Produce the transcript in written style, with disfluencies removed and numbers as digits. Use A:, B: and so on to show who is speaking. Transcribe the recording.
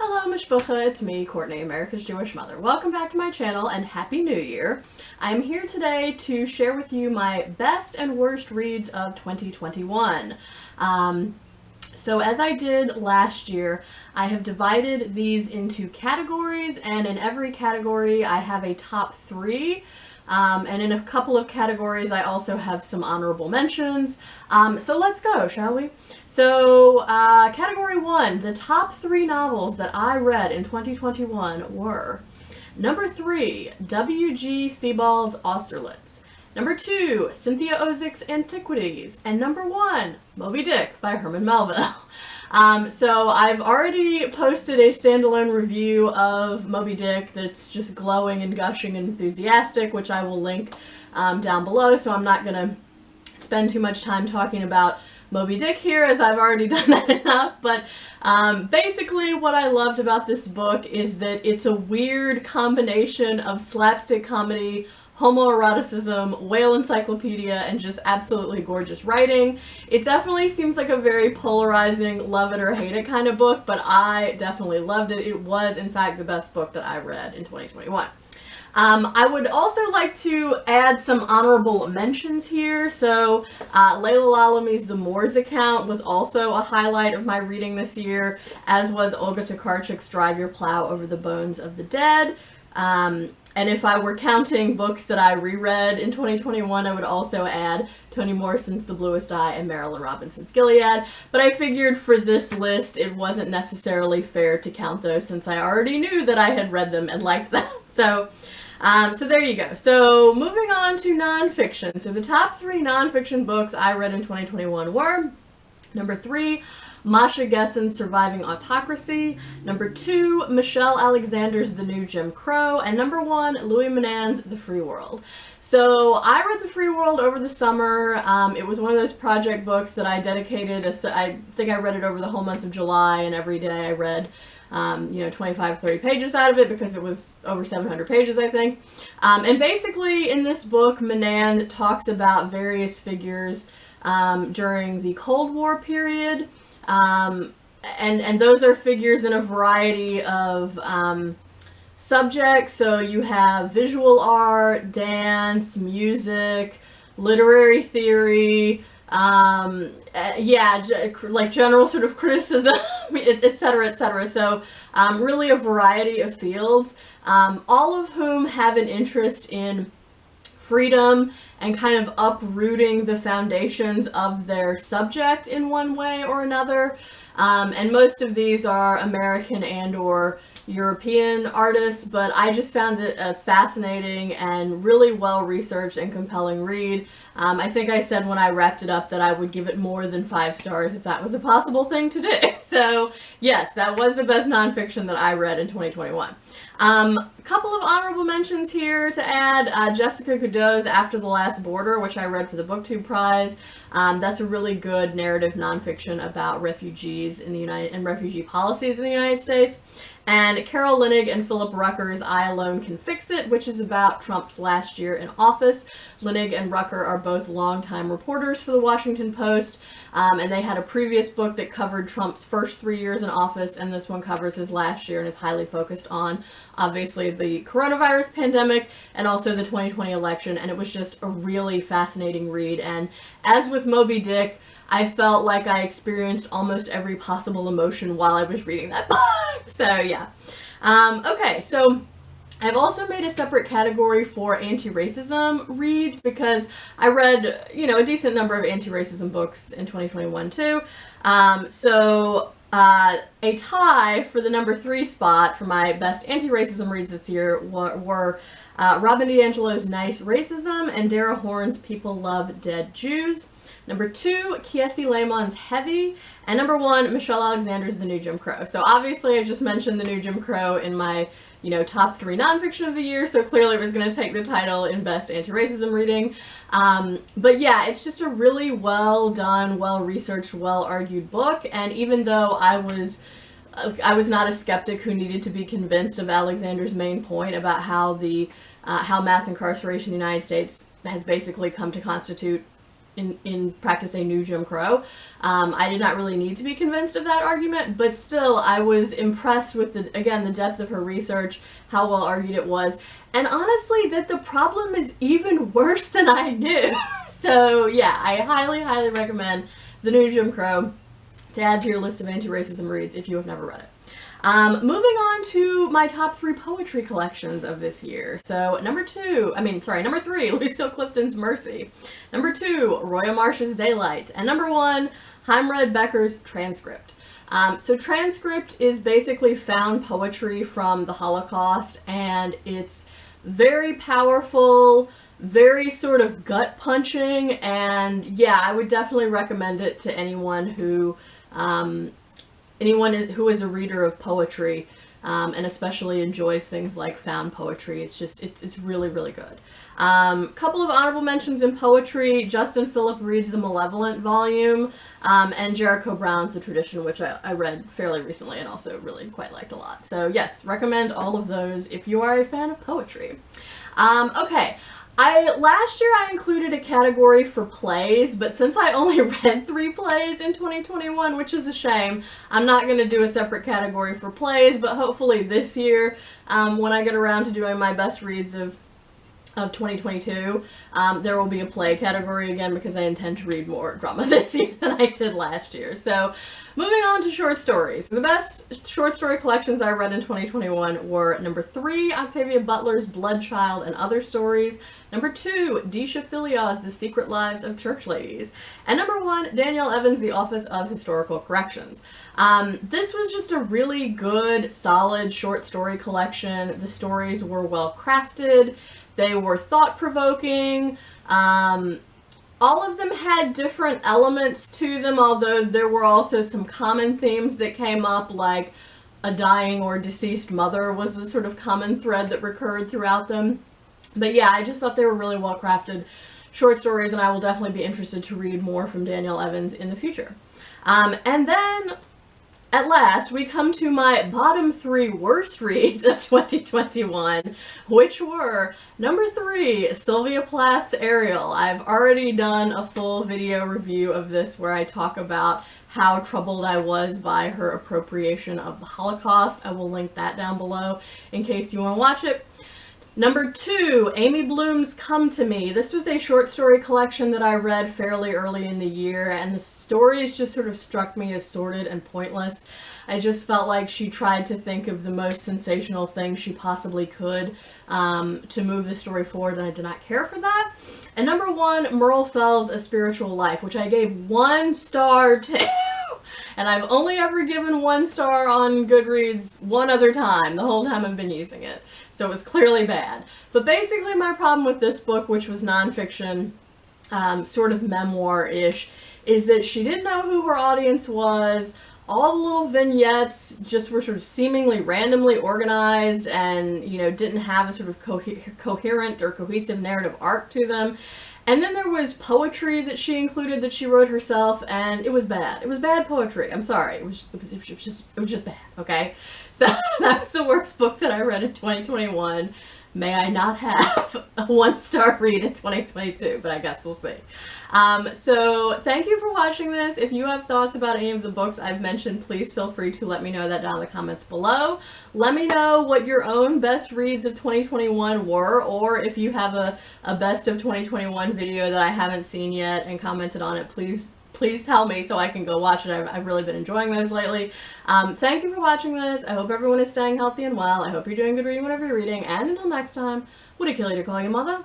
A: Hello, Mishpucha, it's me, Courtney, America's Jewish Mother. Welcome back to my channel and Happy New Year. I'm here today to share with you my best and worst reads of 2021. So as I did last year, I have divided these into categories, and in every category I have a top three. And in a couple of categories, I also have some honorable mentions. So let's go, shall we? So, category one, the top three novels that I read in 2021 were: number 3, W.G. Sebald's Austerlitz; number 2, Cynthia Ozick's Antiquities; and number 1, Moby-Dick by Herman Melville. So I've already posted a standalone review of Moby-Dick that's just glowing and gushing and enthusiastic, which I will link down below, so I'm not going to spend too much time talking about Moby-Dick here, as I've already done that enough. But basically what I loved about this book is that it's a weird combination of slapstick comedy, homoeroticism, whale encyclopedia, and just absolutely gorgeous writing. It definitely seems like a very polarizing, love it or hate it kind of book, but I definitely loved it. It was, in fact, the best book that I read in 2021. I would also like to add some honorable mentions here. So, Layla Lalami's The Moors Account was also a highlight of my reading this year, as was Olga Tokarczuk's Drive Your Plow Over the Bones of the Dead. And if I were counting books that I reread in 2021, I would also add Toni Morrison's The Bluest Eye and Merle and Robinson's Gilead. But I figured for this list, it wasn't necessarily fair to count those, since I already knew that I had read them and liked them. So there you go. So moving on to nonfiction. So the top 3 nonfiction books I read in 2021 were: number 3, Masha Gessen's Surviving Autocracy; number 2, Michelle Alexander's The New Jim Crow; and number 1, Louis Menand's The Free World. So I read The Free World over the summer. It was one of those project books that I dedicated, I think I read it over the whole month of July, and every day I read 25, 30 pages out of it, because it was over 700 pages, I think. And basically in this book, Menand talks about various figures during the Cold War period. And those are figures in a variety of subjects. So you have visual art, dance, music, literary theory, like general sort of criticism, etc., etc. So really a variety of fields, all of whom have an interest in freedom and kind of uprooting the foundations of their subject in one way or another. And most of these are American and or European artists, but I just found it a fascinating and really well-researched and compelling read. I think I said when I wrapped it up that I would give it more than 5 stars if that was a possible thing to do. So yes, that was the best nonfiction that I read in 2021. A couple of honorable mentions here to add: Jessica Godot's After the Last Border, which I read for the BookTube Prize. That's a really good narrative nonfiction about refugees in the and refugee policies in the United States. And Carol Leonnig and Philip Rucker's I Alone Can Fix It, which is about Trump's last year in office. Leonnig and Rucker are both longtime reporters for the Washington Post, and they had a previous book that covered Trump's first 3 years in office, and this one covers his last year and is highly focused on, obviously, the coronavirus pandemic and also the 2020 election, and it was just a really fascinating read. And as with Moby-Dick, I felt like I experienced almost every possible emotion while I was reading that book. So yeah. Okay, so I've also made a separate category for anti-racism reads, because I read, a decent number of anti-racism books in 2021 too. A tie for the number 3 spot for my best anti-racism reads this year were Robin DiAngelo's Nice Racism and Dara Horn's People Love Dead Jews; number 2, Kiese Laymon's Heavy; and number 1, Michelle Alexander's The New Jim Crow. So obviously I just mentioned The New Jim Crow in my, top 3 nonfiction of the year, so clearly it was going to take the title in Best Anti-Racism Reading. But yeah, it's just a really well done, well-researched, well-argued book, and even though I was not a skeptic who needed to be convinced of Alexander's main point about how mass incarceration in the United States has basically come to constitute in practice a new Jim Crow. I did not really need to be convinced of that argument, but still I was impressed with the depth of her research, how well argued it was, and honestly that the problem is even worse than I knew. So yeah, I highly recommend The New Jim Crow to add to your list of anti-racism reads if you have never read it. Moving on to my top 3 poetry collections of this year. So number 3, Lucille Clifton's Mercy. Number 2, Roya Marsh's Daylight. And number 1, Heimred Becker's Transcript. So Transcript is basically found poetry from the Holocaust, and it's very powerful, very sort of gut-punching, and yeah, I would definitely recommend it to anyone who is a reader of poetry, and especially enjoys things like found poetry. It's really good. Couple of honorable mentions in poetry: Justin Phillip reads the Malevolent volume, and Jericho Brown's The Tradition, which I read fairly recently and also really quite liked a lot. So yes, recommend all of those if you are a fan of poetry. Okay. Last year I included a category for plays, but since I only read 3 plays in 2021, which is a shame, I'm not going to do a separate category for plays, but hopefully this year, when I get around to doing my best reads of 2022, there will be a play category again, because I intend to read more drama this year than I did last year. So moving on to short stories. The best short story collections I read in 2021 were number 3, Octavia Butler's Bloodchild and Other Stories, number 2, Deesha Philyaw's The Secret Lives of Church Ladies, and number 1, Danielle Evans' The Office of Historical Corrections. This was just a really good, solid short story collection. The stories were well crafted. They were thought-provoking. All of them had different elements to them, although there were also some common themes that came up, like a dying or deceased mother was the sort of common thread that recurred throughout them. But yeah, I just thought they were really well-crafted short stories, and I will definitely be interested to read more from Danielle Evans in the future. And then, at last, we come to my bottom 3 worst reads of 2021, which were number 3, Sylvia Plath's Ariel. I've already done a full video review of this where I talk about how troubled I was by her appropriation of the Holocaust. I will link that down below in case you want to watch it. Number 2, Amy Bloom's Come to Me. This was a short story collection that I read fairly early in the year, and the stories just sort of struck me as sordid and pointless. I just felt like she tried to think of the most sensational thing she possibly could to move the story forward, and I did not care for that. And number 1, Merle Feld's A Spiritual Life, which I gave 1 star to. And I've only ever given 1 star on Goodreads one other time, the whole time I've been using it. So it was clearly bad. But basically my problem with this book, which was nonfiction, sort of memoir-ish, is that she didn't know who her audience was. All the little vignettes just were sort of seemingly randomly organized and, you know, didn't have a sort of coherent or cohesive narrative arc to them. And then there was poetry that she included that she wrote herself, and it was bad. It was bad poetry. I'm sorry. It was just bad, okay? So that was the worst book that I read in 2021. May I not have a 1-star read in 2022, but I guess we'll see. So thank you for watching this. If you have thoughts about any of the books I've mentioned, please feel free to let me know that down in the comments below. Let me know what your own best reads of 2021 were, or if you have a best of 2021 video that I haven't seen yet and commented on it, please tell me so I can go watch it. I've really been enjoying those lately. Thank you for watching this. I hope everyone is staying healthy and well. I hope you're doing good reading whatever you're reading. And until next time, would it kill you to call your mother?